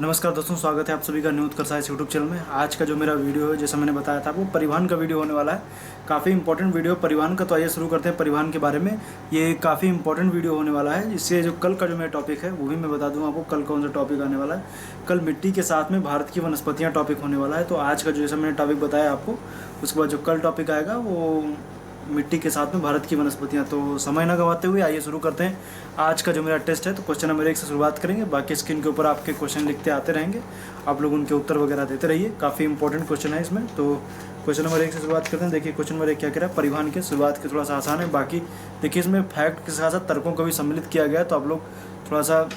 नमस्कार दोस्तों, स्वागत है आप सभी का न्यू उत्कर्ष साइंस यूट्यूब चैनल में। आज का जो मेरा वीडियो है, जैसा मैंने बताया था, वो परिवहन का वीडियो होने वाला है। काफ़ी इंपॉर्टेंट वीडियो परिवहन का। तो आइए शुरू करते हैं परिवहन के बारे में। ये काफ़ी इंपॉर्टेंट वीडियो होने वाला है। इससे जो कल का जो मेरा टॉपिक है वो भी मैं बता दूँ आपको कल कौन सा टॉपिक आने वाला है। कल मिट्टी के साथ में भारत की वनस्पतियाँ टॉपिक होने वाला है। तो आज का जो जैसा मैंने टॉपिक बताया आपको, उसके बाद जो कल टॉपिक आएगा वो मिट्टी के साथ में भारत की वनस्पतियाँ। तो समय न गंवाते हुए आइए शुरू करते हैं आज का जो मेरा टेस्ट है। तो क्वेश्चन नंबर 1 से शुरुआत करेंगे। बाकी स्क्रीन के ऊपर आपके क्वेश्चन लिखते आते रहेंगे, आप लोग उनके उत्तर वगैरह देते रहिए। काफ़ी इंपॉर्टेंट क्वेश्चन है इसमें। तो क्वेश्चन नंबर 1 से शुरुआत करते हैं। देखिए क्वेश्चन नंबर 1 क्या कह रहा है, परिवहन के शुरुआत के थोड़ा सा आसान है। बाकी देखिए इसमें फैक्ट के साथ साथ तर्कों को भी सम्मिलित किया गया है। तो आप लोग थोड़ा सा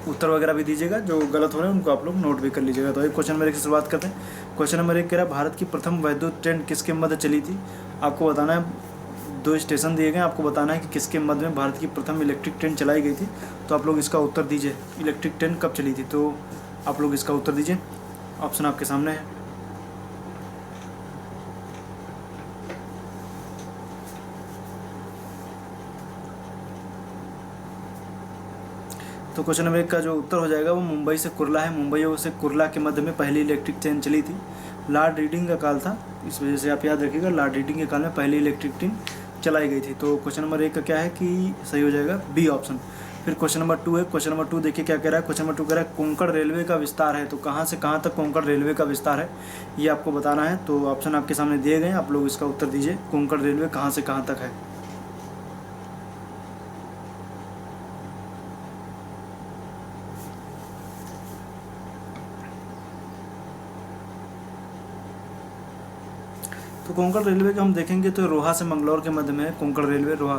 उत्तर वगैरह भी दीजिएगा, जो गलत हो रहे हैं उनको आप लोग नोट भी कर लीजिएगा। तो एक क्वेश्चन नंबर 1 से शुरुआत करते हैं। क्वेश्चन नंबर 1 कह रहा है, भारत की प्रथम वैद्युत ट्रेन किसके मध्य चली थी। आपको बताना है, 2 स्टेशन दिए गए, आपको बताना है कि किसके मध्य में भारत की प्रथम इलेक्ट्रिक ट्रेन चलाई गई थी। तो आप लोग इसका उत्तर दीजिए, इलेक्ट्रिक ट्रेन कब चली थी। तो आप लोग इसका उत्तर दीजिए, ऑप्शन आपके सामने है। तो क्वेश्चन नंबर 1 का जो उत्तर हो जाएगा वो मुंबई से कुर्ला है। मुंबई और से कुर्ला के मध्य में पहली इलेक्ट्रिक ट्रेन चली थी। लॉर्ड रीडिंग का काल था, इस वजह से आप याद रखिएगा, लॉर्ड रीडिंग के काल में पहली इलेक्ट्रिक ट्रेन चलाई गई थी। तो क्वेश्चन नंबर 1 का क्या है कि सही हो जाएगा बी ऑप्शन। फिर क्वेश्चन नंबर 2 है। क्वेश्चन नंबर 2 देखिए क्या कह रहा है। क्वेश्चन नंबर 2 कह रहा है, कोंकण रेलवे का विस्तार है। तो कहाँ से कहाँ तक कोंकण रेलवे का विस्तार है, ये आपको बताना है। तो ऑप्शन आपके सामने दिए गए हैं, आप लोग इसका उत्तर दीजिए, कोंकण रेलवे कहाँ से कहाँ तक है। तो कोंकण रेलवे का हम देखेंगे तो रोहा से मंगलौर के मध्य में है कोंकण रेलवे। रोहा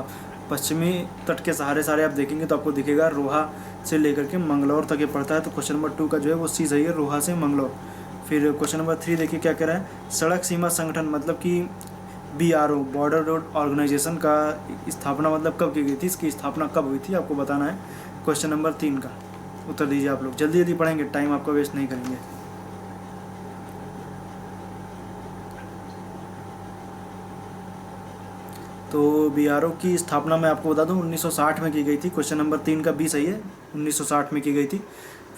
पश्चिमी तट के सहारे सारे आप देखेंगे तो आपको दिखेगा, रोहा से लेकर के मंगलौर तक ये पड़ता है। तो क्वेश्चन नंबर 2 का जो है वो सी सही है, रोहा से मंगलौर। फिर क्वेश्चन नंबर 3 देखिए क्या कह रहा है, सड़क सीमा संगठन मतलब कि BRO बॉर्डर रोड ऑर्गेनाइजेशन का स्थापना मतलब कब की गई थी, इसकी स्थापना कब हुई थी, आपको बताना है। क्वेश्चन नंबर 3 का उत्तर दीजिए। आप लोग जल्दी जल्दी पढ़ेंगे, टाइम आपका वेस्ट नहीं करेंगे। तो BRO की स्थापना मैं आपको बता दूं 1960 में की गई थी। क्वेश्चन नंबर 3 का बी सही है, 1960 में की गई थी।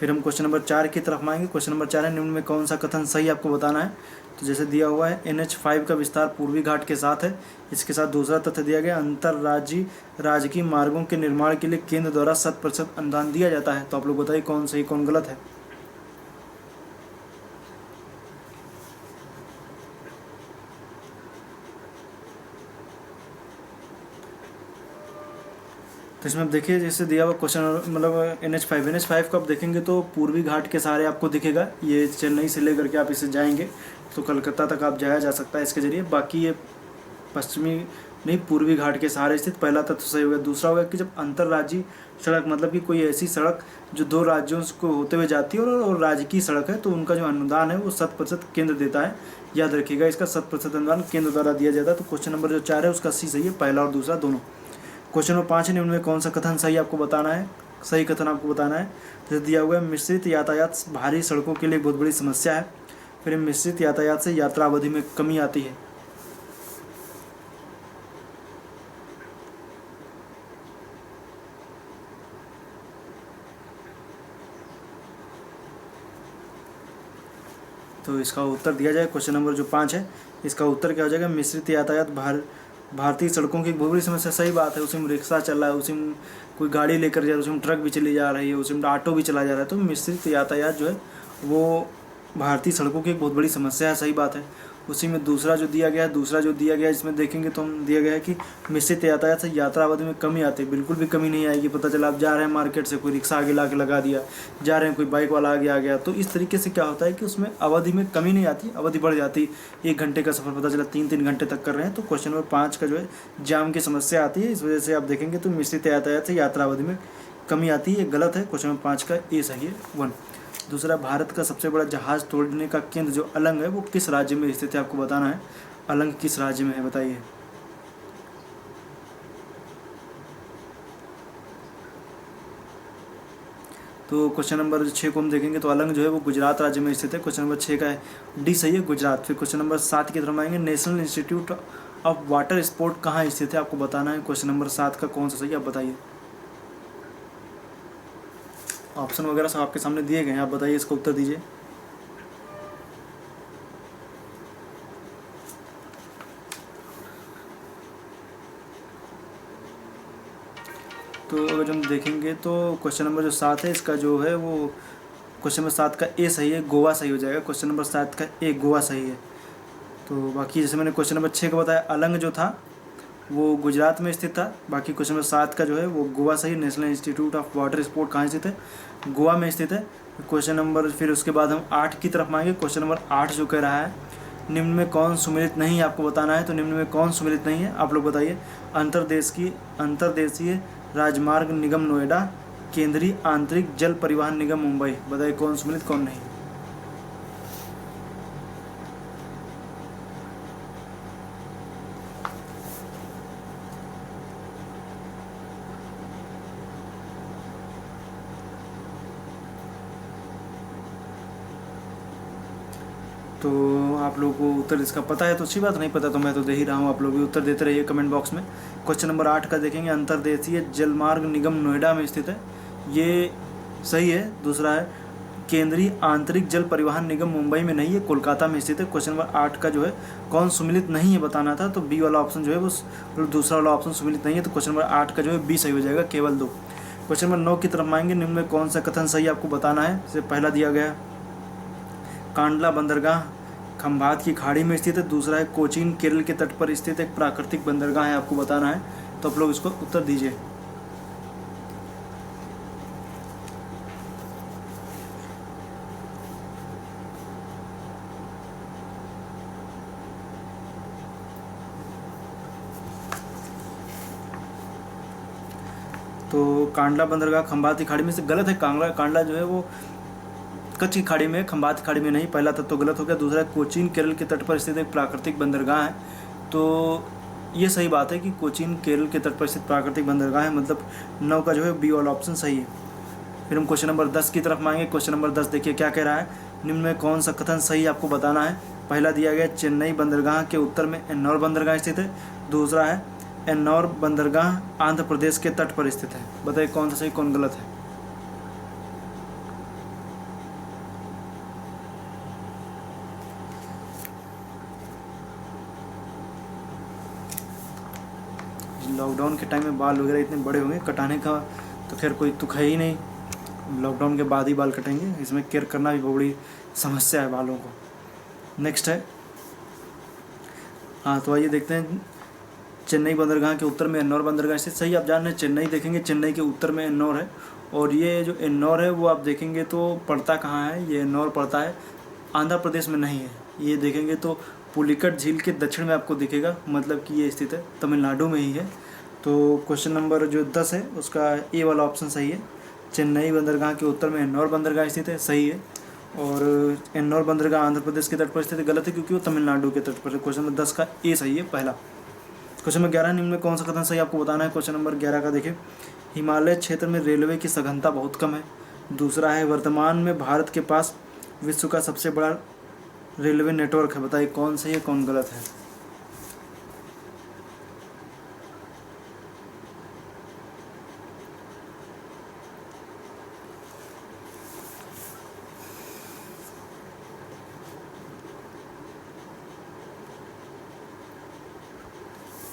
फिर हम क्वेश्चन नंबर 4 की तरफ आएंगे। क्वेश्चन नंबर 4 है, निम्न में कौन सा कथन सही आपको बताना है। तो जैसे दिया हुआ है, NH5 का विस्तार पूर्वी घाट के साथ है। इसके साथ दूसरा तथ्य दिया गया, अंतर्राज्यीय राजकीय मार्गों के निर्माण के लिए केंद्र द्वारा 100% अनुदान दिया जाता है। तो आप लोग बताइए कौन सही कौन गलत है। तो इसमें आप देखिए, जैसे दिया हुआ क्वेश्चन मतलब NH5 को आप देखेंगे तो पूर्वी घाट के सहारे आपको दिखेगा। ये चेन्नई से लेकर के आप इसे जाएंगे तो कलकत्ता तक आप जाया जा सकता है इसके ज़रिए। बाकी ये पश्चिमी नहीं, पूर्वी घाट के सहारे स्थित, पहला तत्व सही होगा। दूसरा होगा कि जब अंतर्राज्यीय सड़क मतलब कि कोई ऐसी सड़क जो 2 राज्यों को होते हुए जाती है और राज्य की सड़क है, तो उनका जो अनुदान है वो 100% केंद्र देता है। याद रखिएगा, इसका 100% अनुदान केंद्र द्वारा दिया जाता है। तो क्वेश्चन नंबर जो 4 है उसका सी सही है, पहला और दूसरा दोनों। क्वेश्चन नंबर 5 है, निम्न में कौन सा कथन सही आपको बताना है, सही कथन आपको बताना है। जैसे दिया हुआ है, मिश्रित यातायात भारी सड़कों के लिए बहुत बड़ी समस्या है। फिर मिश्रित यातायात से यात्रा अवधि में कमी आती है। तो इसका उत्तर दिया जाए। क्वेश्चन नंबर जो 5 है, इसका उत्तर क्या हो जाएगा, मिश्रित यातायात भारतीय सड़कों की बहुत बड़ी समस्या। सही बात है, उसी में रिक्शा चल रहा है, उसी में कोई गाड़ी लेकर जा रहा है, उसी में ट्रक भी चली जा रही है, उसी में ऑटो भी चला जा रहा है। तो मिश्रित यातायात जो है वो भारतीय सड़कों की एक बहुत बड़ी समस्या है। सही बात है। उसी में दूसरा जो दिया गया है, इसमें देखेंगे तो हम दिया गया है कि मिश्रित यातायात से यात्रा अवधि में कमी आती है। बिल्कुल भी कमी नहीं आएगी। पता चला आप जा रहे हैं मार्केट से, कोई रिक्शा आगे ला के लगा दिया, जा रहे हैं कोई बाइक वाला आगे आ गया, तो इस तरीके से क्या होता है कि उसमें अवधि में कमी नहीं आती, अवधि बढ़ जाती। 1 घंटे का सफ़र पता चला 3-3 घंटे तक कर रहे हैं। तो क्वेश्चन नंबर 5 का जो है जाम की समस्या आती है, इस वजह से आप देखेंगे तो मिश्रित यातायात से यात्रा अवधि में कमी आती है। गलत है, क्वेश्चन नंबर 5 का ए सही है 1। दूसरा, भारत का सबसे बड़ा जहाज तोड़ने का केंद्र जो अलंग है वो किस राज्य में स्थित है, आपको बताना है। अलंग किस राज्य में है, बताइए। तो क्वेश्चन नंबर 6 को हम देखेंगे तो अलंग जो है वो गुजरात राज्य में स्थित है। क्वेश्चन नंबर 6 का है डी सही है, गुजरात। फिर क्वेश्चन नंबर 7 की तरफ आएंगे, national institute of water sport कहाँ स्थित है, आपको बताना है। क्वेश्चन नंबर 7 का कौन सा सही है, आप बताइए। ऑप्शन वगैरह सब आपके सामने दिए गए हैं, आप बताइए, इसका उत्तर दीजिए। तो अगर हम देखेंगे तो क्वेश्चन नंबर जो 7 है इसका जो है वो क्वेश्चन नंबर 7 का ए सही है, गोवा सही हो जाएगा। क्वेश्चन नंबर 7 का ए गोवा सही है। तो बाकी जैसे मैंने क्वेश्चन नंबर 6 का बताया, अलंग जो था वो गुजरात में स्थित था। बाकी क्वेश्चन नंबर 7 का जो है वो गोवा सही, national institute of water sport कहाँ स्थित है, गोवा में स्थित है। क्वेश्चन नंबर फिर उसके बाद हम 8 की तरफ आएंगे। क्वेश्चन नंबर 8 जो कह रहा है, निम्न में कौन सुमेलित नहीं है, आपको बताना है। तो निम्न में कौन सुमेलित नहीं है, आप लोग बताइए। अंतर्देशीय राजमार्ग निगम नोएडा, केंद्रीय आंतरिक जल परिवहन निगम मुंबई, बताइए कौन सुमेलित कौन नहीं। तो आप लोगों को उत्तर इसका पता है तो अच्छी बात, नहीं पता तो मैं तो दे ही रहा हूँ, आप लोग भी उत्तर देते रहिए कमेंट बॉक्स में। क्वेश्चन नंबर 8 का देखेंगे, अंतर्देशीय जलमार्ग निगम नोएडा में स्थित है, ये सही है। दूसरा है केंद्रीय आंतरिक जल परिवहन निगम मुंबई में नहीं है, कोलकाता में स्थित है। क्वेश्चन नंबर 8 का जो है कौन सुमिलित नहीं है बताना था, तो बी वाला ऑप्शन जो है वो दूसरा वाला ऑप्शन सुमिलित नहीं है। तो क्वेश्चन नंबर 8 का जो है बी सही हो जाएगा, केवल 2। क्वेश्चन नंबर 9 की तरफ आएंगे, निम्न में कौन सा कथन सही आपको बताना है। जैसे पहला दिया गया कांडला बंदरगाह खंभात की खाड़ी में स्थित है। दूसरा है कोचीन केरल के तट पर स्थित एक प्राकृतिक बंदरगाह है, आपको बताना है। तो आप लोग इसको उत्तर दीजिए। तो कांडला बंदरगाह खंभात की खाड़ी में से गलत है। कांडला जो है वो कच्छ की खाड़ी में, खंभात की खाड़ी में नहीं, पहला तत्व तो गलत हो गया। दूसरा कोचीन केरल के तट पर स्थित एक प्राकृतिक बंदरगाह है, तो ये सही बात है कि कोचीन केरल के तट पर स्थित प्राकृतिक बंदरगाह है, मतलब 9 का जो है बी वाला ऑप्शन सही है। फिर हम क्वेश्चन नंबर 10 की तरफ आएंगे। क्वेश्चन नंबर 10 देखिए क्या कह रहा है, निम्न में कौन सा कथन सही आपको बताना है। पहला दिया गया चेन्नई बंदरगाह के उत्तर में एन्नौर बंदरगाह स्थित है। दूसरा है एन्नौर बंदरगाह आंध्र प्रदेश के तट पर स्थित है, बताइए कौन सा सही कौन गलत है। लॉकडाउन के टाइम में बाल वगैरह इतने बड़े होंगे, कटाने का तो खैर कोई तुक है ही नहीं, लॉकडाउन के बाद ही बाल कटेंगे, इसमें केयर करना भी बहुत बड़ी समस्या है बालों को। नेक्स्ट है, हाँ तो आइए देखते हैं, चेन्नई बंदरगाह के उत्तर में एन्नौर बंदरगाह स्थित, सही आप जान रहे हैं। चेन्नई देखेंगे, चेन्नई के उत्तर में एन्नौर है, और ये जो एन्नौर है वो आप देखेंगे तो पड़ता कहाँ है, ये एन्नौर पड़ता है आंध्र प्रदेश में नहीं है। ये देखेंगे तो पुलिकट झील के दक्षिण में आपको दिखेगा, मतलब कि ये स्थित है तमिलनाडु में ही है। तो क्वेश्चन नंबर जो 10 है उसका ए वाला ऑप्शन सही है, चेन्नई बंदरगाह के उत्तर में एन्नौर बंदरगाह स्थित है, सही है। और एन्नौर बंदरगाह आंध्र प्रदेश के तट पर स्थित है, गलत है क्योंकि वो तमिलनाडु के तट पर है। क्वेश्चन नंबर 10 का ए सही है पहला। क्वेश्चन नंबर 11, निम्न में कौन सा कथन सही आपको बताना है। क्वेश्चन नंबर 11 का देखिए, हिमालय क्षेत्र में रेलवे की सघनता बहुत कम है। दूसरा है वर्तमान में भारत के पास विश्व का सबसे बड़ा रेलवे नेटवर्क है, बताइए कौन सही है कौन गलत है।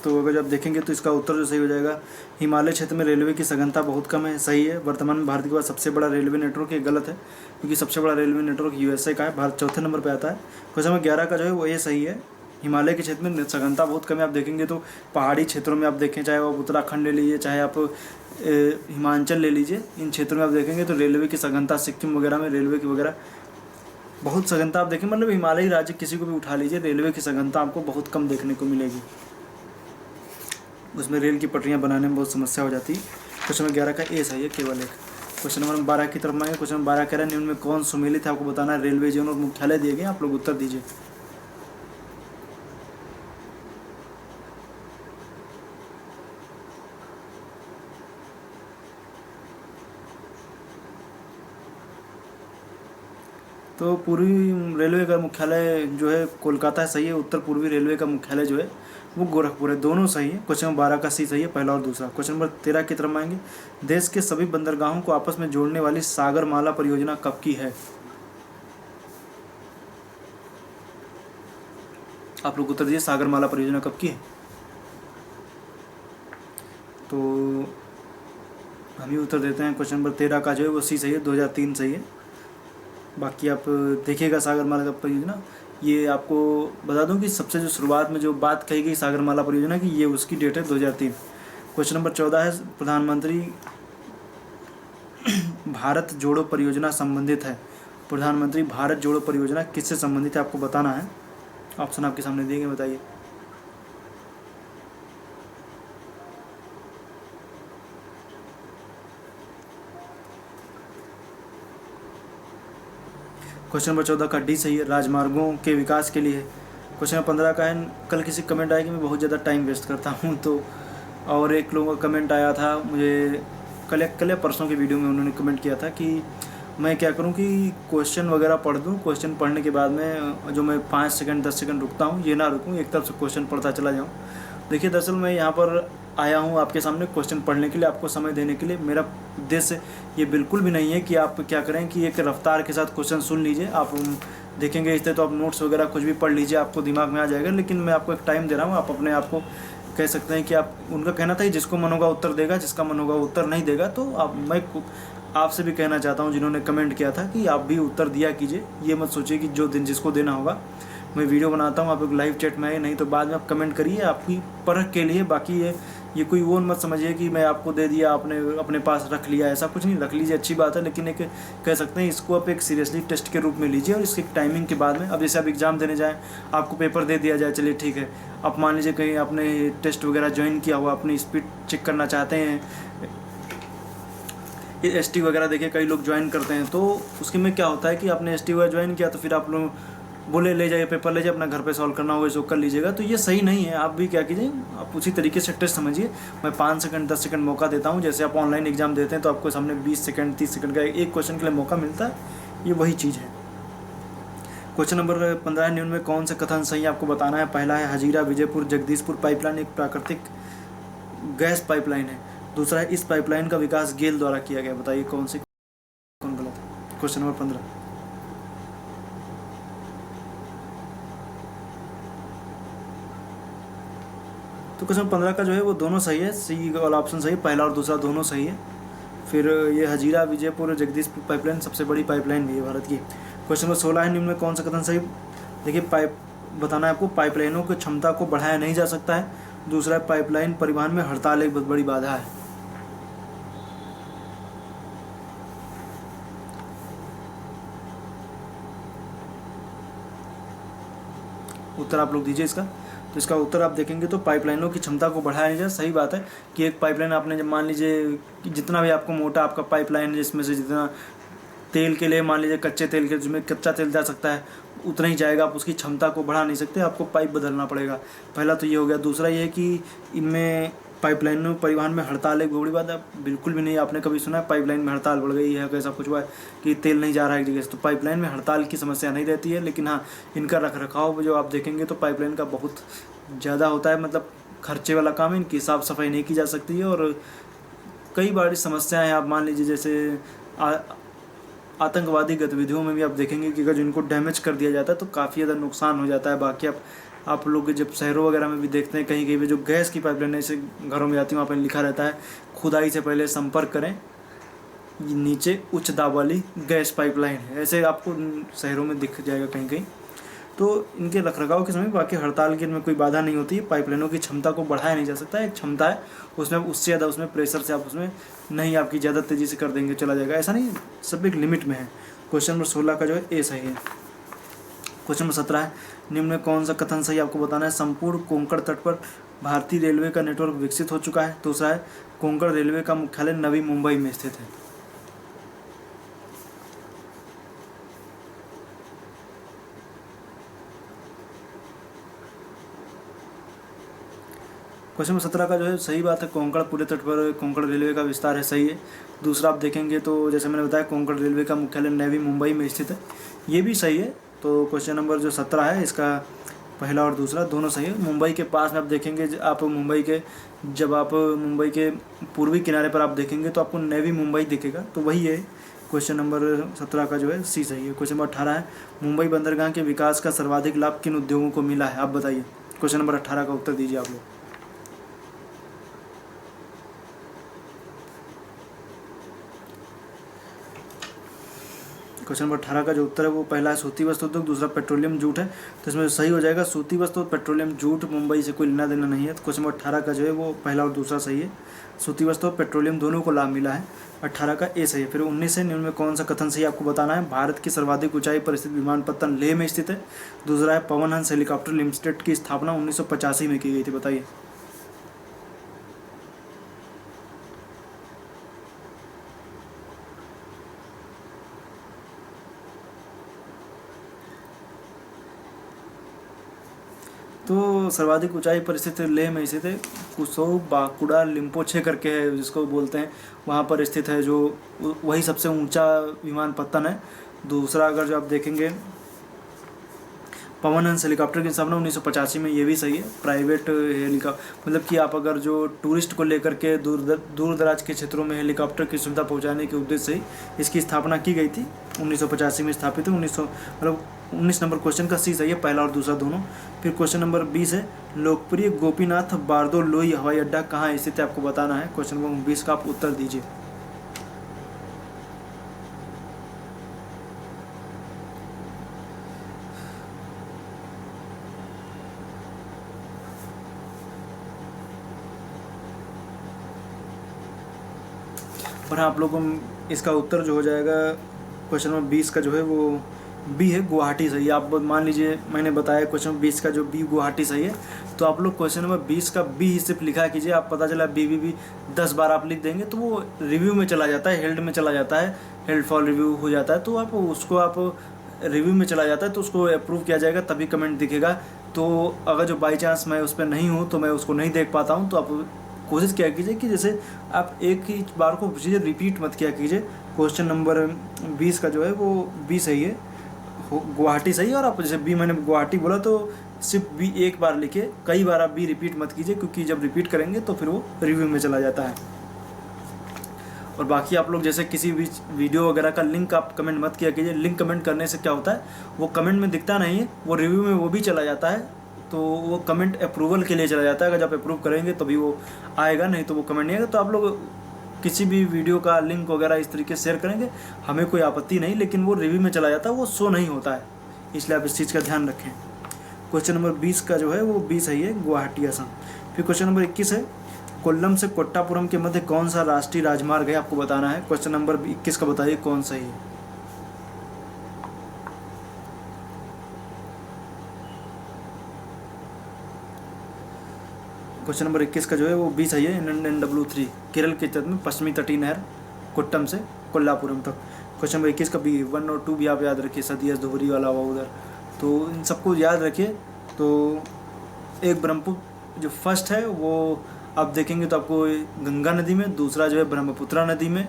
तो अगर आप देखेंगे तो इसका उत्तर जो सही हो जाएगा, हिमालय क्षेत्र में रेलवे की सघनता बहुत कम है, सही है। वर्तमान में भारत के पास सबसे बड़ा रेलवे नेटवर्क, ये गलत है क्योंकि सबसे बड़ा रेलवे नेटवर्क यूएसए का है, भारत चौथे नंबर पर आता है। क्वेश्चन नंबर 11 का जो है वो ये सही है, हिमालय के क्षेत्र में सघनता बहुत कम है। आप देखेंगे तो पहाड़ी क्षेत्रों में आप देखें, चाहे आप उत्तराखंड ले लीजिए, चाहे आप हिमाचल ले लीजिए, इन क्षेत्रों में आप देखेंगे तो रेलवे की सघनता, सिक्किम वगैरह में रेलवे की वगैरह बहुत सघनता आप देखें, मतलब हिमालयी राज्य किसी को भी उठा लीजिए, रेलवे की सघनता आपको बहुत कम देखने को मिलेगी, उसमें रेल की पटरियां बनाने में बहुत समस्या हो जाती है। क्वेश्चन नंबर 11 का ए सही है, केवल एक। क्वेश्चन नंबर 12 की तरफ आएंगे। क्वेश्चन नंबर 12 कह रहा है, निम्न में कौन सुमेलित है, आपको बताना है। रेलवे जोन और मुख्यालय दिए गए, आप लोग उत्तर दीजिए। तो पूर्वी रेलवे का मुख्यालय जो है कोलकाता है, सही है। उत्तर पूर्वी रेलवे का मुख्यालय जो है वो गोरखपुर है। दोनों सही है। क्वेश्चन नंबर 12 का सी सही है, पहला और दूसरा। क्वेश्चन नंबर 13 की तरफ आएंगे। देश के सभी बंदरगाहों को आपस में जोड़ने वाली सागरमाला परियोजना कब की है? आप लोग उत्तर दीजिए, सागरमाला परियोजना कब की है? तो हम ही उत्तर देते हैं। क्वेश्चन नंबर 13 का जो है वो सी सही है, 2003 सही है। बाकी आप देखिएगा सागरमाला का परियोजना। ये आपको बता दूं कि सबसे जो शुरुआत में जो बात कही गई सागरमाला परियोजना की, ये उसकी डेट है 2003। क्वेश्चन नंबर 14 है, प्रधानमंत्री भारत जोड़ो परियोजना संबंधित है। प्रधानमंत्री भारत जोड़ो परियोजना किससे संबंधित है आपको बताना है। ऑप्शन आपके सामने दिए गए, बताइए। क्वेश्चन नंबर 14 का डी सही है, राजमार्गों के विकास के लिए। क्वेश्चन नंबर 15 का है, कल किसी कमेंट आया कि मैं बहुत ज़्यादा टाइम वेस्ट करता हूँ, तो और एक लोगों का कमेंट आया था मुझे कल या परसों की वीडियो में, उन्होंने कमेंट किया था कि मैं क्या करूं कि क्वेश्चन वगैरह पढ़ दूं, क्वेश्चन पढ़ने के बाद में जो मैं 5 सेकंड 10 सेकंड रुकता हूं, ये ना रुकूं, एक तरफ से क्वेश्चन पढ़ता चला जाऊं। देखिए दरअसल मैं यहाँ पर आया हूँ आपके सामने क्वेश्चन पढ़ने के लिए, आपको समय देने के लिए। मेरा उद्देश्य ये बिल्कुल भी नहीं है कि आप क्या करें कि एक रफ्तार के साथ क्वेश्चन सुन लीजिए, आप देखेंगे इससे तो आप नोट्स वगैरह कुछ भी पढ़ लीजिए, आपको दिमाग में आ जाएगा। लेकिन मैं आपको एक टाइम दे रहा हूँ, आप अपने आप को कह सकते हैं कि आप, उनका कहना था जिसको मन होगा उत्तर देगा, जिसका मन होगा उत्तर नहीं देगा। तो मैं आपसे भी कहना चाहता हूँ जिन्होंने कमेंट किया था कि आप भी उत्तर दिया कीजिए। ये मत सोचिए कि जो दिन जिसको देना होगा। मैं वीडियो बनाता हूँ, आप एक लाइव चैट में आए, नहीं तो बाद में आप कमेंट करिए, आपकी परख के लिए। बाकी ये कोई वो मत समझिए कि मैं आपको दे दिया, आपने अपने पास रख लिया, ऐसा कुछ नहीं। रख लीजिए, अच्छी बात है, लेकिन एक कह सकते हैं इसको आप एक सीरियसली टेस्ट के रूप में लीजिए। और इसके टाइमिंग के बाद में, अब जैसे आप एग्ज़ाम देने जाएँ, आपको पेपर दे दिया जाए, चलिए ठीक है। आप मान लीजिए कहीं आपने टेस्ट वगैरह ज्वाइन किया हुआ, अपनी स्पीड चेक करना चाहते हैं, ST वगैरह देखिए कई लोग ज्वाइन करते हैं, तो उसके में क्या होता है कि आपने ST वगैरह ज्वाइन किया तो फिर आप लोग बोले ले जाइए पेपर, ले जाइए, अपना घर पे सॉल्व करना होगा, इसको कर लीजिएगा। तो ये सही नहीं है। आप भी क्या कीजिए, आप उसी तरीके से टेस्ट समझिए। मैं 5 सेकंड 10 सेकंड मौका देता हूँ। जैसे आप ऑनलाइन एग्जाम देते हैं तो आपको सामने 20 सेकंड 30 सेकंड का एक क्वेश्चन के लिए मौका मिलता है, ये वही चीज़ है। क्वेश्चन नंबर 15, निम्न में कौन सा कथन सही आपको बताना है। पहला है, हजीरा विजयपुर जगदीशपुर पाइपलाइन एक प्राकृतिक गैस पाइपलाइन है। दूसरा है, इस पाइपलाइन का विकास गेल द्वारा किया गया। बताइए कौन गलत है। Question number 15। तो क्वेश्चन 15 का जो है वो दोनों सही है, सी वाला ऑप्शन सही है, पहला और दूसरा दोनों सही है। फिर ये हजीरा विजयपुर जगदीशपुर पाइपलाइन सबसे बड़ी पाइपलाइन भी है भारत की। क्वेश्चन नंबर 16 है, निम्न में कौन सा कथन सही। देखिए बताना है आपको, पाइपलाइनों की क्षमता को बढ़ाया नहीं जा सकता है। दूसरा, पाइपलाइन परिवहन में हड़ताल एक बहुत बड़ी बाधा है। उत्तर आप लोग दीजिए इसका। तो इसका उत्तर आप देखेंगे तो पाइपलाइनों की क्षमता को बढ़ाया नहीं जाए। सही बात है कि एक पाइपलाइन आपने जब मान लीजिए कि जितना भी आपको मोटा आपका पाइपलाइन है, जिसमें से जितना तेल के लिए मान लीजिए कच्चे तेल के, जिसमें कच्चा तेल जा सकता है उतना ही जाएगा, आप उसकी क्षमता को बढ़ा नहीं सकते, आपको पाइप बदलना पड़ेगा। पहला तो ये हो गया। दूसरा ये है कि इनमें पाइपलाइनों परिवहन में हड़ताल एक बड़ी बात है, बिल्कुल भी नहीं आपने कभी सुना है पाइपलाइन में हड़ताल बढ़ गई है, कैसा कुछ हुआ है कि तेल नहीं जा रहा है एक जगह से। तो पाइपलाइन में हड़ताल की समस्या नहीं रहती है, लेकिन हाँ इनका रख रखाव जो आप देखेंगे तो पाइपलाइन का बहुत ज़्यादा होता है, मतलब खर्चे वाला काम है। इनकी साफ़ सफाई नहीं की जा सकती है और कई बार समस्याएँ आप मान लीजिए जैसे आतंकवादी गतिविधियों में भी आप देखेंगे कि अगर जिनको डैमेज कर दिया जाता है तो काफ़ी ज़्यादा नुकसान हो जाता है। बाकी आप लोग जब शहरों वगैरह में भी देखते हैं कहीं कहीं पे जो गैस की पाइपलाइन ऐसे घरों में जाती है, वहाँ पर लिखा रहता है खुदाई से पहले संपर्क करें, नीचे उच्च दाब वाली गैस पाइपलाइन है, ऐसे आपको शहरों में दिख जाएगा कहीं कहीं। तो इनके रखरखाव के समय बाकी हड़ताल की इनमें कोई बाधा नहीं होती है। पाइपलाइनों की क्षमता को बढ़ाया नहीं जा सकता, एक क्षमता है उसमें, उससे ज़्यादा उसमें प्रेशर से आप उसमें नहीं आपकी ज़्यादा तेज़ी से कर देंगे चला जाएगा, ऐसा नहीं, सब एक लिमिट में है। क्वेश्चन नंबर 16 का जो है ए सही है। क्वेश्चन नंबर 17 है, निम्न में कौन सा कथन सही आपको बताना है। संपूर्ण कोंकण तट पर भारतीय रेलवे का नेटवर्क विकसित हो चुका है। दूसरा है, कोंकण रेलवे का मुख्यालय नवी मुंबई में स्थित है। क्वेश्चन नंबर 17 का जो है सही बात है, कोंकण पूरे तट पर कोंकण रेलवे का विस्तार है, सही है। दूसरा आप देखेंगे तो जैसे मैंने बताया कोंकण रेलवे का मुख्यालय नवी मुंबई में स्थित है, ये भी सही है। तो क्वेश्चन नंबर जो 17 है इसका पहला और दूसरा दोनों सही है। मुंबई के पास में आप देखेंगे, आप जब आप मुंबई के पूर्वी किनारे पर आप देखेंगे तो आपको नेवी मुंबई दिखेगा, तो वही है। क्वेश्चन नंबर 17 का जो है सी सही है। क्वेश्चन नंबर 18 है, मुंबई बंदरगाह के विकास का सर्वाधिक लाभ किन उद्योगों को मिला है, आप बताइए। क्वेश्चन नंबर 18 का उत्तर दीजिए आप लोग। क्वेश्चन नंबर 18 का जो उत्तर है वो पहला है सूती वस्त्र उद्योग, दूसरा पेट्रोलियम जूट है। तो इसमें सही हो जाएगा सूती वस्त्र और पेट्रोलियम जूट, मुंबई से कोई लेना देना नहीं है। तो क्वेश्चन नंबर 18 का जो है वो पहला और दूसरा सही है। सूती वस्त्र और पेट्रोलियम दोनों को लाभ मिला है। 18 का ए सही है। फिर 19 से निम्न में कौन सा कथन सही आपको बताना है। भारत की सर्वाधिक ऊंचाई पर स्थित विमानपत्तन लेह में स्थित है। दूसरा है पवन हंस हेलीकॉप्टर लिमिटेड की स्थापना 1985 में की गई थी, बताइए। तो सर्वाधिक ऊंचाई पर स्थित लेह में स्थित है, कुसो बाकुड़ा लिम्पोचे करके है जिसको बोलते हैं, वहाँ पर स्थित है, जो वही सबसे ऊंचा विमानपत्तन है। दूसरा अगर जो आप देखेंगे पवन हंस हेलीकॉप्टर की स्थापना 1985 में, ये भी सही है। प्राइवेट हेलीकॉप्टर मतलब कि आप अगर जो टूरिस्ट को लेकर के दूर दराज के क्षेत्रों में हेलीकॉप्टर की सुविधा पहुंचाने के उद्देश्य से इसकी स्थापना की गई थी। 1985 में स्थापित है। 19 नंबर क्वेश्चन का सी सही है, पहला और दूसरा दोनों। फिर क्वेश्चन नंबर 20 है, लोकप्रिय गोपीनाथ बारदोलोई हवाई अड्डा कहाँ स्थित है, आपको बताना है। क्वेश्चन नंबर 20 का आप उत्तर दीजिए। और हाँ, आप लोगों को इसका उत्तर जो हो जाएगा क्वेश्चन नंबर 20 का जो है वो बी है, गुवाहाटी सही है। आप मान लीजिए मैंने बताया क्वेश्चन नंबर 20 का जो बी गुवाहाटी सही है, तो आप लोग क्वेश्चन नंबर 20 का बी ही सिर्फ लिखा कीजिए। आप पता चला बी 10 बार आप लिख देंगे तो वो रिव्यू में चला जाता है, हेल्ड में चला जाता है, हेल्ड फॉर रिव्यू हो जाता है। तो आप उसको आप रिव्यू में चला जाता है तो उसको अप्रूव किया जाएगा, तभी कमेंट दिखेगा। तो अगर जो बाई चांस मैं उस पर नहीं हूँ तो मैं उसको नहीं देख पाता हूँ, तो आप कोशिश किया कीजिए कि जैसे आप एक ही बार को चीज़ें रिपीट मत किया कीजिए। क्वेश्चन नंबर 20 का जो है वो बी सही है, गुवाहाटी सही है। और आप जैसे बी मैंने गुवाहाटी बोला तो सिर्फ बी एक बार लिखिए, कई बार आप बी रिपीट मत कीजिए, क्योंकि जब रिपीट करेंगे तो फिर वो रिव्यू में चला जाता है। और बाकी आप लोग जैसे किसी भी वीडियो वगैरह का लिंक आप कमेंट मत किया कीजिए। लिंक कमेंट करने से क्या होता है, वो कमेंट में दिखता नहीं है, वो रिव्यू में वो भी चला जाता है, तो वो कमेंट अप्रूवल के लिए चला जाता है। अगर जब अप्रूव करेंगे तभी वो आएगा, नहीं तो वो कमेंट नहीं आएगा। तो आप लोग किसी भी वीडियो का लिंक वगैरह इस तरीके से शेयर करेंगे, हमें कोई आपत्ति नहीं, लेकिन वो रिव्यू में चला जाता है, वो शो नहीं होता है, इसलिए आप इस चीज़ का ध्यान रखें। क्वेश्चन नंबर 20 का जो है वो बी सही है, गुवाहाटी असम। फिर क्वेश्चन नंबर 21 है, कोल्लम से कोट्टापुरम के मध्य कौन सा राष्ट्रीय राजमार्ग है, आपको बताना है। क्वेश्चन नंबर 21 का बताइए कौन सही है। क्वेश्चन नंबर 21 का जो है वो बी सही है, NW3, केरल के तट में पश्चिमी तटीय नहर कोट्टम से कोल्लापुरम तक। क्वेश्चन नंबर 21 का बी 1 और 2 भी आप याद रखिए, सदियस धुबरी वाला हुआ उधर, तो इन सबको याद रखिए। तो एक ब्रह्मपुत्र जो फर्स्ट है वो आप देखेंगे तो आपको गंगा नदी में, दूसरा जो है ब्रह्मपुत्रा नदी में,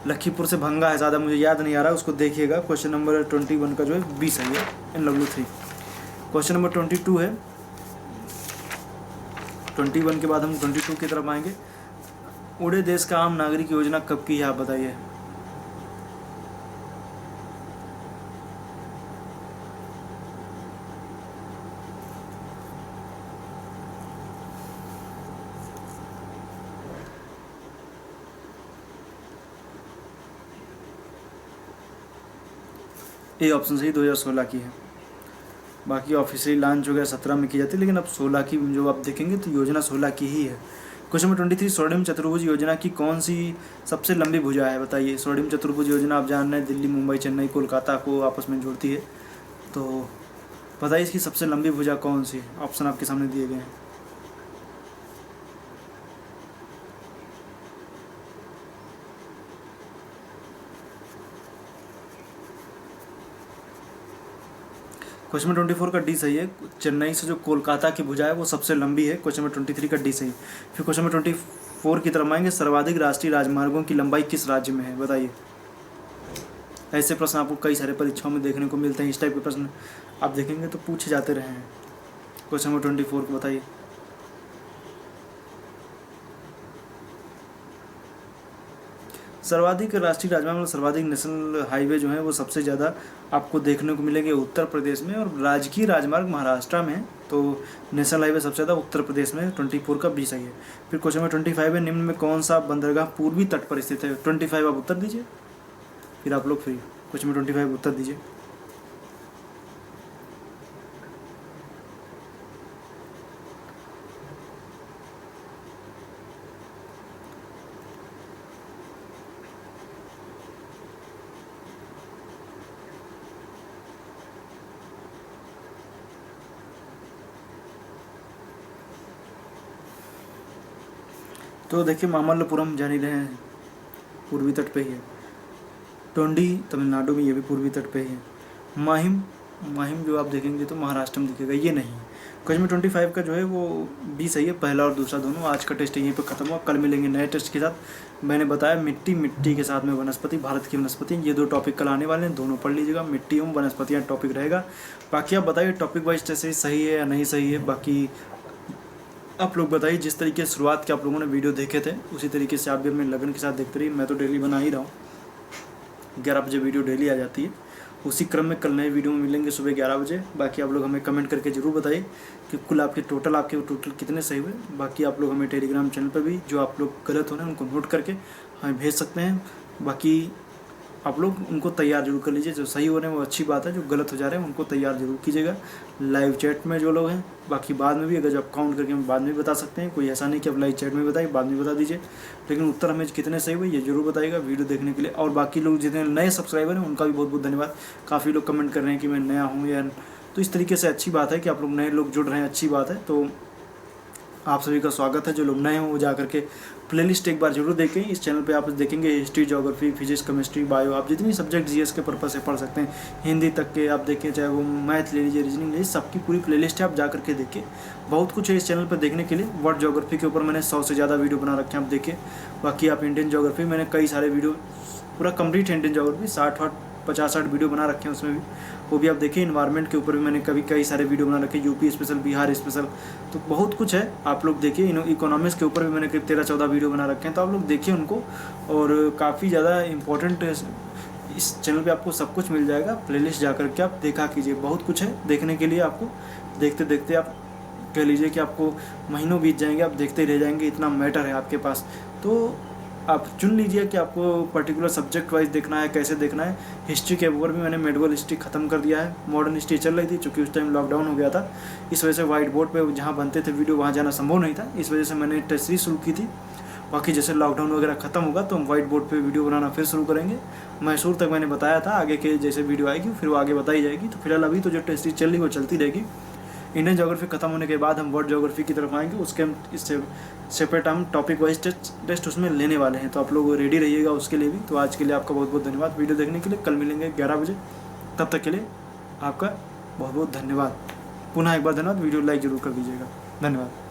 लखीपुर से भंगा है, ज़्यादा मुझे याद नहीं आ रहा, उसको देखिएगा। क्वेश्चन नंबर 21 का जो है बी सही है, NW3। क्वेश्चन नंबर 22 है, 21 के बाद हम 22 की तरफ आएंगे। उड़े देश का आम नागरिक योजना कब की है, आप बताइए। ए ऑप्शन सही 2016 की है। बाकी ऑफिशियली लॉन्च हो गया 17 में की जाती है, लेकिन अब 16 की जो आप देखेंगे तो योजना 16 की ही है। क्वेश्चन नंबर 23, स्वर्णिम चतुर्भुज योजना की कौन सी सबसे लंबी भुजा है, बताइए। स्वर्णिम चतुर्भुज योजना आप जान रहे हैं, दिल्ली, मुंबई, चेन्नई, कोलकाता को आपस में जोड़ती है, तो बताइए इसकी सबसे लंबी भुजा कौन सी है। ऑप्शन आपके सामने दिए गए हैं। क्वेश्चन नंबर 24 का डी सही है, चेन्नई से जो कोलकाता की भुजा है वो सबसे लंबी है। क्वेश्चन नंबर 23 का डी सही। फिर क्वेश्चन नंबर 24 की तरफ आएंगे, सर्वाधिक राष्ट्रीय राजमार्गों की लंबाई किस राज्य में है, बताइए। ऐसे प्रश्न आपको कई सारे परीक्षाओं में देखने को मिलते हैं। इस टाइप के प्रश्न आप देखेंगे तो पूछे जाते रहे हैं। क्वेश्चन नंबर 24 को बताइए। सर्वाधिक राष्ट्रीय राजमार्ग मतलब सर्वाधिक नेशनल हाईवे जो है वो सबसे ज़्यादा आपको देखने को मिलेंगे उत्तर प्रदेश में, और राजकीय राजमार्ग महाराष्ट्र में है। तो नेशनल हाईवे सबसे ज़्यादा उत्तर प्रदेश में 24 का 20 सही है। फिर क्वेश्चन नंबर 25 है, निम्न में कौन सा बंदरगाह पूर्वी तट पर स्थित है? 25 आप उत्तर दीजिए, फिर आप लोग फ्री। क्वेश्चन नंबर 25 उत्तर दीजिए। तो देखिए मामल्लपुरम जान ही रहे हैं, पूर्वी तट पे ही है। टोंडी तमिलनाडु में, ये भी पूर्वी तट पे ही है। माहिम, माहिम जो आप देखेंगे तो महाराष्ट्र में दिखेगा, ये नहीं। क्वेश्चन में 25 का जो है वो 20 सही है, पहला और दूसरा दोनों। आज का टेस्ट यहीं पे खत्म हुआ, कल मिलेंगे नए टेस्ट के साथ। मैंने बताया मिट्टी, मिट्टी के साथ में वनस्पति, भारत की वनस्पति, ये 2 टॉपिक कल आने वाले हैं, दोनों पढ़ लीजिएगा। मिट्टी एवं वनस्पतियाँ टॉपिक रहेगा। बाकी आप बताइए टॉपिक वाइज जैसे सही है या नहीं सही है। बाकी आप लोग बताइए, जिस तरीके से शुरुआत के आप लोगों ने वीडियो देखे थे उसी तरीके से आप भी अपने लगन के साथ देखते रहिए। मैं तो डेली बना ही रहा हूँ, 11 बजे वीडियो डेली आ जाती है। उसी क्रम में कल नए वीडियो में मिलेंगे सुबह 11 बजे। बाकी आप लोग हमें कमेंट करके ज़रूर बताइए कि कुल आपके टोटल कितने सही हुए। बाकी आप लोग हमें टेलीग्राम चैनल पर भी जो आप लोग गलत हो रहे हैं उनको नोट करके हमें भेज सकते हैं। बाकी आप लोग उनको तैयार जरूर कर लीजिए, जो सही हो रहे हैं वो अच्छी बात है, जो गलत हो जा रहे हैं उनको तैयार जरूर कीजिएगा लाइव चैट में जो लोग हैं। बाकी बाद में भी अगर जब काउंट करके हम बाद में भी बता सकते हैं, कोई ऐसा नहीं कि आप लाइव चैट में बताइए, बाद में बता दीजिए, लेकिन उत्तर हमें कितने सही हुए ये जरूर बताइएगा वीडियो देखने के लिए। और बाकी लोग जितने नए सब्सक्राइबर हैं उनका भी बहुत बहुत धन्यवाद। काफ़ी लोग कमेंट कर रहे हैं कि मैं नया हूँ या, तो इस तरीके से अच्छी बात है कि आप लोग नए लोग जुड़ रहे हैं, अच्छी बात है। तो आप सभी का स्वागत है। जो लोग नए हों वो जा करके प्लेलिस्ट एक बार जरूर देखें। इस चैनल पे आप देखेंगे history, geography, physics, chemistry, bio, आप जितनी सब्जेक्ट जीएस के पर्पस से पढ़ सकते हैं, हिंदी तक के आप देखें, चाहे वो मैथ ले लीजिए, रीजनिंग ले, सबकी पूरी प्लेलिस्ट है, आप जा करके देखिए। बहुत कुछ है इस चैनल पर देखने के लिए। वर्ल्ड ज्योग्राफी के ऊपर मैंने 100 से ज़्यादा वीडियो बना रखे हैं, आप देखिए। बाकी आप इंडियन ज्योग्राफी मैंने कई सारे वीडियो, पूरा कंप्लीट इंडियन ज्योग्राफी 50-60 वीडियो बना रखे हैं उसमें भी, वो भी आप देखिए। इन्वायरमेंट के ऊपर भी मैंने कई सारे वीडियो बना रखे हैं, यूपी स्पेशल, बिहार स्पेशल, तो बहुत कुछ है, आप लोग देखिए। इकोनॉमिक्स के ऊपर भी मैंने करीब 13-14 वीडियो बना रखे हैं, तो आप लोग देखिए उनको। और काफ़ी ज़्यादा इंपॉर्टेंट इस चैनल पे आपको सब कुछ मिल जाएगा। प्लेलिस्ट जा करके आप देखा कीजिए, बहुत कुछ है देखने के लिए। आपको देखते देखते आप कह लीजिए कि आपको महीनों बीत जाएंगे, आप देखते रह जाएंगे, इतना मैटर है आपके पास। तो आप चुन लीजिए कि आपको पर्टिकुलर सब्जेक्ट वाइज देखना है, कैसे देखना है। हिस्ट्री के ऊपर भी मैंने मेडिवल हिस्ट्री ख़त्म कर दिया है, मॉडर्न हिस्ट्री चल रही थी, चूँकि उस टाइम लॉकडाउन हो गया था, इस वजह से वाइट बोर्ड पे जहाँ बनते थे वीडियो वहाँ जाना संभव नहीं था, इस वजह से मैंने टेस्ट सीरीज शुरू की थी। बाकी जैसे लॉकडाउन वगैरह ख़त्म होगा तो हम वाइट बोर्ड पे वीडियो बनाना फिर शुरू करेंगे। मैसूर तक मैंने बताया था, आगे के जैसे वीडियो आएगी फिर वो आगे बताई जाएगी। तो फिलहाल अभी तो जो टेस्ट सीरीज चल रही वो चलती रहेगी। इंडियन ज्योग्राफी खत्म होने के बाद हम वर्ल्ड ज्योग्राफी की तरफ आएंगे, उसके हम इससे सेपरेट हम टॉपिक वाइज टेस्ट उसमें लेने वाले हैं। तो आप लोग रेडी रहिएगा उसके लिए भी। तो आज के लिए आपका बहुत बहुत धन्यवाद वीडियो देखने के लिए। कल मिलेंगे 11 बजे, तब तक के लिए आपका बहुत बहुत धन्यवाद। पुनः एक बार धन्यवाद, वीडियो लाइक जरूर कर दीजिएगा। धन्यवाद।